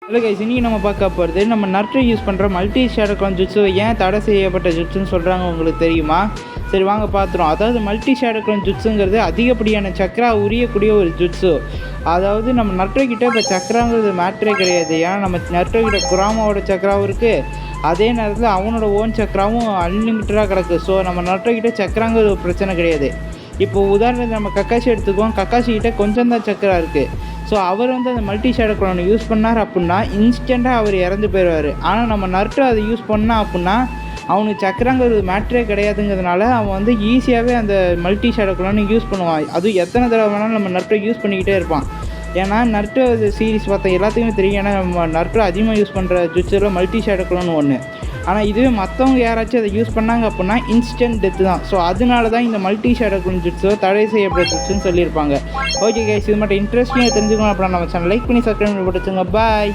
Hello guys, இன்றைக்கி நம்ம பார்க்க போகிறது நம்ம நர்ட்டு யூஸ் பண்ணுற மல்டி ஷேடோ க்ளோன் ஜுட்ஸு ஏன் தடை செய்யப்பட்ட ஜுட்ஸுன்னு சொல்கிறாங்க உங்களுக்கு தெரியுமா? சரி வாங்க பார்த்துருவோம். அதாவது மல்டி ஷேடோ க்ளோன் ஜுட்ஸுங்கிறது அதிகப்படியான சக்ரா உரியக்கூடிய ஒரு ஜுட்ஸு. அதாவது நம்ம நர்ட்டோகிட்ட இப்போ சக்ராங்கிறது மேட்ரே கிடையாது. ஏன்னா நம்ம நர்ட்டோகிட்ட குராமாவோட சக்ராவும் இருக்குது, அதே நேரத்தில் அவனோட ஓன் சக்ராவும் அன்லிமிட்டடாக கிடக்கு. ஸோ நம்ம நர்ட்டோகிட்ட சக்ராங்கிறது ஒரு பிரச்சனை கிடையாது. இப்போ உதாரணத்துக்கு நம்ம கக்காஷி எடுத்துக்குவோம். கக்காஷிக்கிட்ட கொஞ்சம் தான் சக்கரா இருக்குது. ஸோ அவர் வந்து அந்த மல்டி ஷேடோ க்ளோனை யூஸ் பண்ணார் அப்படின்னா இன்ஸ்டண்ட்டாக அவர் இறந்து போயிடுவார். ஆனால் நம்ம நர்ட்டு அதை யூஸ் பண்ணால் அப்படின்னா அவனுக்கு சக்கரங்கிறது மேட்ரே கிடையாதுங்கிறதுனால அவன் வந்து ஈஸியாகவே அந்த மல்டி ஷேடோ க்ளோனை யூஸ் பண்ணுவான். அதுவும் எத்தனை தடவை வேணாலும் நம்ம நர்ட்டை யூஸ் பண்ணிக்கிட்டே இருப்பான். ஏன்னா நர்ட்டு சீரிஸ் பார்த்தா எல்லாத்துக்குமே தெரியும். ஏன்னா நம்ம நர்ட்டு அதிகமாக யூஸ் பண்ணுற ஜுட்ஸில் மல்டி ஷேடோ க்ளோன் ஒன்று. ஆனால் இதுவே மற்றவங்க யாராச்சும் அதை யூஸ் பண்ணாங்க அப்படின்னா இன்ஸ்டன்ட் டெத்து தான். ஸோ அதனால தான் இந்த மல்டி ஷேடோ க்ளோன் ஜுட்ஸோ தடை செய்யப்பட்ட ஜுட்ஸுன்னு சொல்லியிருப்பாங்க. ஓகே கைஸ், இது மட்டும் இன்ட்ரெஸ்டிங்காக தெரிஞ்சுக்கணும் அப்படின்னா நம்ம சேனல் லைக் பண்ணி சப்ஸ்கிரைப் பண்ணி போட்டுச்சுங்க. பாய்.